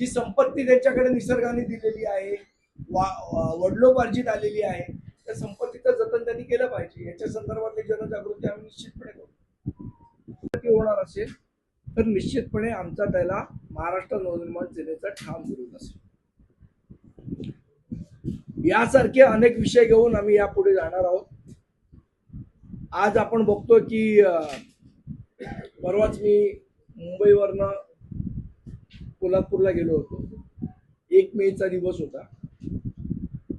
जी संपत्ती त्यांच्याकडे निसर्गाने दिलेली आहे, वडिलोपार्जित आलेली आहे, त्या संपत्तीचं जतन त्यांनी केलं पाहिजे. याच्या संदर्भातली जनजागृती आम्ही निश्चितपणे करू. होणार असेल तर निश्चितपणे आमचा त्याला महाराष्ट्र नवनिर्माण सेनेचा ठाम विरोध असेल. यासारखे अनेक विषय घेऊन आम्ही यापुढे जाणार आहोत. आज आपण बघतो की परवाच मी मुंबईवरनं कोल्हापूरला गेलो होतो. 1 मेचा दिवस होता.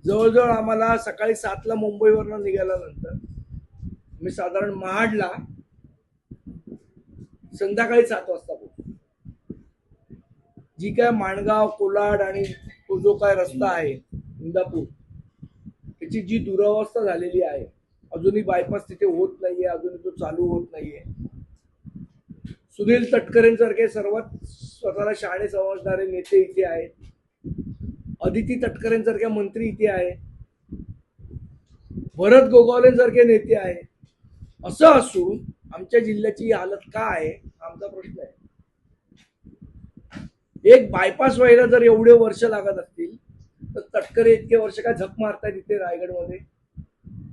जवळजवळ आम्हाला सकाळी 7ला मुंबईवरनं निघाल्यानंतर मी साधारण महाडला संध्याकाळी 7 वाजता पोहोचलो. जी काय माणगाव, कोलाड आणि तो जो काय रस्ता आहे इंदापूर, त्याची जी दुरावस्था झालेली आहे, अजूनही बायपास तिथे होत नाहीये, अजूनही तो चालू होत नाहीये. सुनील तटकरेंसारखे सर्वात स्वतःला शहाणे समजणारे नेते इथे आहेत. अदिती तटकरेंसारखे मंत्री इथे आहेत. भरत गोगावलेंसारखे नेते आहेत. असं असून आमच्या जिल्ह्याची हालत का आहे आमचा प्रश्न आहे. एक बायपास व्हायला जर एवढे वर्ष लागत असतील तर तटकरे इतके वर्ष काय झक मारतायत इथे रायगडमध्ये,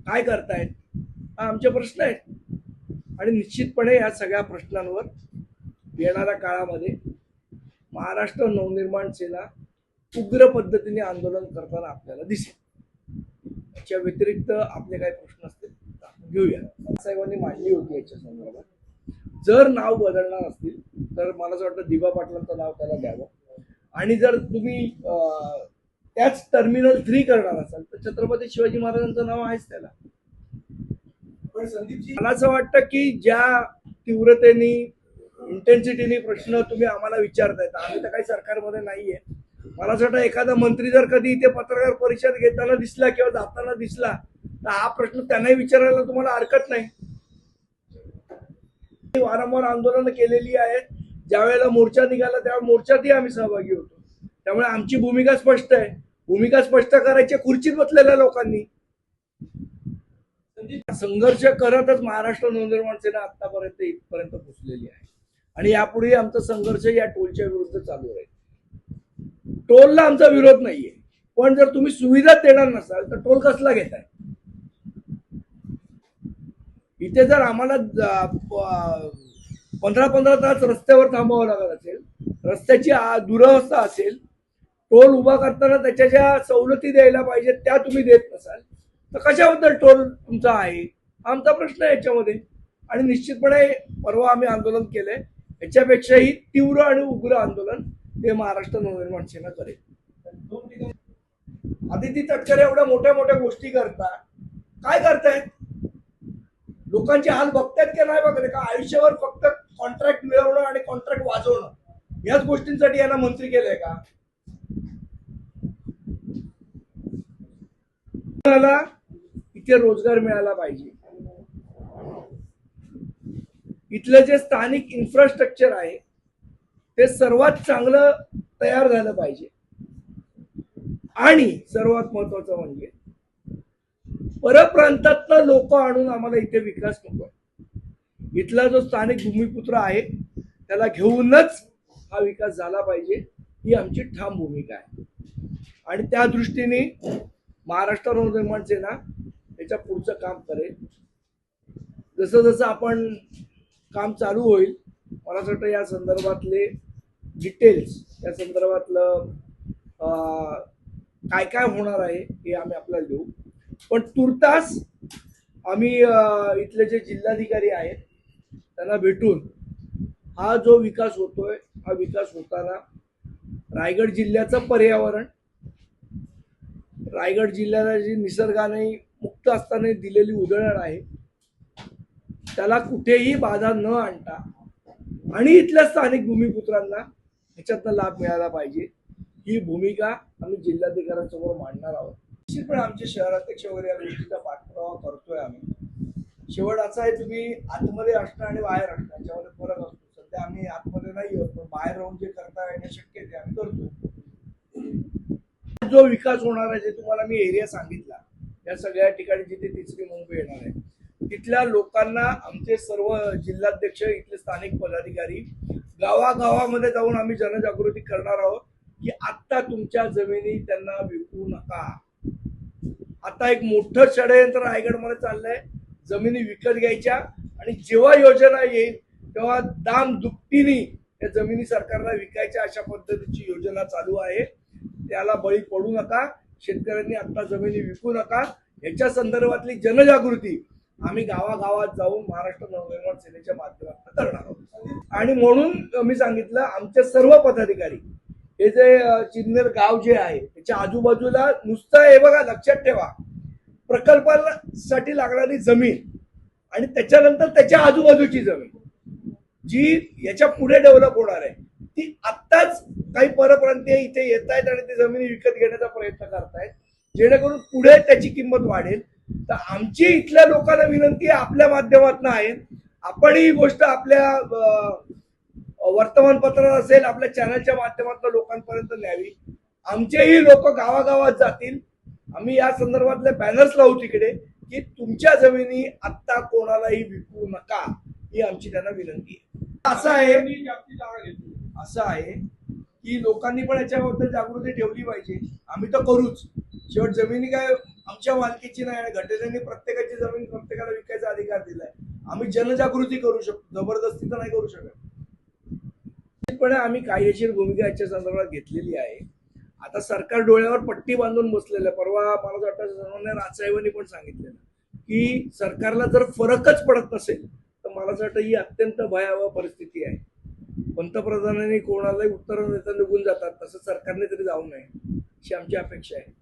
काय करतायत, हा आमचे प्रश्न आहेत. आणि निश्चितपणे या सगळ्या प्रश्नांवर येणाऱ्या काळामध्ये महाराष्ट्र नवनिर्माण सेना उग्र पद्धतीने आंदोलन करताना आपल्याला दिसेल. याच्या व्यतिरिक्त आपले काही प्रश्न असतील घेऊया. साहेबांनी मांडली होती याच्या संदर्भात. जर नाव बदलणार असतील तर मला असं वाटतं दिबा पाटलांचं नाव त्याला द्यावं. आणि जर तुम्ही त्याच टर्मिनल 3 करणार असाल तर छत्रपती शिवाजी महाराजांचं नाव आहेच त्याला. पण संदीपजी, मला असं वाटतं की ज्या तीव्रतेने, इंटेन्सिटीने प्रश्न तुम्ही आम्हाला विचारतायत, आम्ही तर काही सरकारमध्ये नाहीये. मला असं वाटतं एखादा मंत्री जर कधी इथे पत्रकार परिषद घेताना दिसला किंवा जाताना दिसला तर हा प्रश्न त्यांनाही विचारायला तुम्हाला हरकत नाही. वारंवार आंदोलनं केलेली आहेत. ज्या वेळेला मोर्चा निघाला त्या मोर्चातही आम्ही सहभागी होतो. त्यामुळे आमची भूमिका स्पष्ट आहे. भूमिका स्पष्ट करायची खुर्चीत बसलेल्या लोकांनी. संघर्ष करतच महाराष्ट्र नवनिर्माण सेना आतापर्यंत इथपर्यंत पोहोचलेली आहे. आणि यापुढे आमचा संघर्ष या टोलच्या विरुद्ध चालू राहील. टोलला आमचा विरोध नाहीये, पण जर तुम्ही सुविधा देणार नसाल तर टोल कसला घेताय. इथे जर आम्हाला 15-15 तास रस्त्यावर थांबावं लागत असेल, रस्त्याची दुरावस्था असेल, टोल उभा करताना त्याच्या ज्या सवलती द्यायला पाहिजे त्या तुम्ही देत नसाल तर कशाबद्दल टोल तुमचा आहे, आमचा प्रश्न आहे याच्यामध्ये. आणि निश्चितपणे परवा आम्ही आंदोलन केलंय, याच्यापेक्षाही तीव्र आणि उग्र आंदोलन हे महाराष्ट्र नवनिर्माण सेना करेल. आदिती तटकरे एवढ्या मोठ्या मोठ्या गोष्टी करतात, काय करतायत? लोकांचे हाल बघतायत की नाही बघत? का आयुष्यावर फक्त कॉन्ट्रॅक्ट मिळवणं आणि कॉन्ट्रॅक्ट वाजवणं याच गोष्टींसाठी यांना मंत्री केलंय का? इथे रोजगार मिळाला पाहिजे. इथलं जे स्थानिक इन्फ्रास्ट्रक्चर आहे ते सर्वात चांगलं तयार झालं पाहिजे. आणि सर्वात महत्वाचं म्हणजे परप्रांतातनं लोक आणून आम्हाला इथे विकास नको. इथला जो स्थानिक भूमिपुत्र आहे त्याला घेऊनच हा विकास झाला पाहिजे, ही आमची ठाम भूमिका आहे. आणि त्या दृष्टीने महाराष्ट्र नवनिर्माण सेना याच्या पुढचं काम करेल. जसं जसं आपण काम चालू होईल, मला असं वाटतं या संदर्भातले डिटेल्स, या संदर्भातलं काय काय होणार आहे हे आम्ही आपल्याला देऊ. पण तुर्तास आम्ही इथले जे जिल्हाधिकारी आहेत त्यांना भेटून हा जो विकास होतोय, हा विकास होताना रायगड जिल्ह्याचं पर्यावरण, रायगड जिल्ह्याला जी निसर्गाने मुक्त असताना दिलेली उधळण आहे त्याला कुठेही बाधा न आणता आणि इथल्या स्थानिक भूमिपुत्रांना ह्याच्यातनं लाभ मिळाला पाहिजे, ही भूमिका आम्ही जिल्हाधिकाऱ्यांसमोर मांडणार आहोत. निश्चितपणे आमचे शहराध्यक्ष वगैरे या गोष्टीचा पाठपुरावा करतोय आम्ही. शेवट असा आहे, तुम्ही आतमध्ये असणं आणि बाहेर असणं याच्यामध्ये फरक असतो. सध्या आम्ही आतमध्ये नाही आहोत, पण बाहेर राहून जे करता येणं शक्य आहे ते आम्ही करतो. जो विकास होणार आहे, जे तुम्हाला मी एरिया सांगितला, या सगळ्या ठिकाणी जिथे 3री मुंबई येणार आहे तिथल्या लोकांना आमचे सर्व जिल्हाध्यक्ष, इथले स्थानिक पदाधिकारी गावागावामध्ये जाऊन आम्ही जनजागृती करणार आहोत. की आत्ता तुमच्या जमिनी त्यांना विकू नका. आता एक मोठं षडयंत्र रायगडमध्ये चाललंय, जमिनी विकत घ्यायच्या आणि जेव्हा योजना येईल तेव्हा दाम दुपटीने त्या जमिनी सरकारला विकायच्या, अशा पद्धतीची योजना चालू आहे. त्याला बळी पडू नका. शेतकऱ्यांनी आता जमिनी विकू नका. याच्या संदर्भातली जनजागृती आम्ही गावागावात जाऊन महाराष्ट्र नवनिर्माण सेनेच्या माध्यमातून करणार आहोत. आणि म्हणून मी सांगितलं, आमचे सर्व पदाधिकारी हे जे चिन्नेर गाव जे आहे त्याच्या आजूबाजूला नुसतं, हे बघा लक्षात ठेवा, प्रकल्पासाठी लागणारी जमीन आणि त्याच्यानंतर त्याच्या आजूबाजूची जमीन जी याच्या पुढे डेव्हलप होणार आहे, ती आत्ताच काही परप्रांतीय इथे येत आहेत आणि ते जमिनी विकत घेण्याचा प्रयत्न करतायत, जेणेकरून पुढे त्याची किंमत वाढेल. तर आमची इथल्या लोकांना विनंती आहे, आपल्या माध्यमातून आहे, आपण ही गोष्ट आपल्या वर्तमानपत्रात असेल, आपल्या चॅनलच्या माध्यमातून लोकांपर्यंत न्यावी. आमचेही लोक गावागावात जातील. आम्ही या संदर्भातले बॅनर्स लावू तिकडे की तुमच्या जमिनी आत्ता कोणालाही विकू नका, ही आमची त्यांना विनंती आहे. असं आहे की लोकांनी पण याच्याबद्दल जागृती ठेवली पाहिजे. आम्ही तर करूच. शेवट जमिनी काय आमच्या मालकीची नाही आणि घटनेने प्रत्येकाची जमीन प्रत्येकाला विकायचा अधिकार दिलाय. आम्ही जनजागृती करू शकतो, जबरदस्ती तर नाही करू शकत. पण आम्ही कायदेशीर भूमिका याच्या संदर्भात घेतलेली आहे. आता सरकार डोळ्यावर पट्टी बांधून बसलेलं आहे. परवा मला वाटतं सन्माननीय राजसाहेबांनी पण सांगितलेलं की सरकारला जर फरकच पडत नसेल तर मला असं वाटतं ही अत्यंत भयावह परिस्थिती आहे. पंतप्रधानांनी कोणालाही उत्तर देता निघून जातात, तसं सरकारने तरी जाऊ नये अशी आमची अपेक्षा आहे.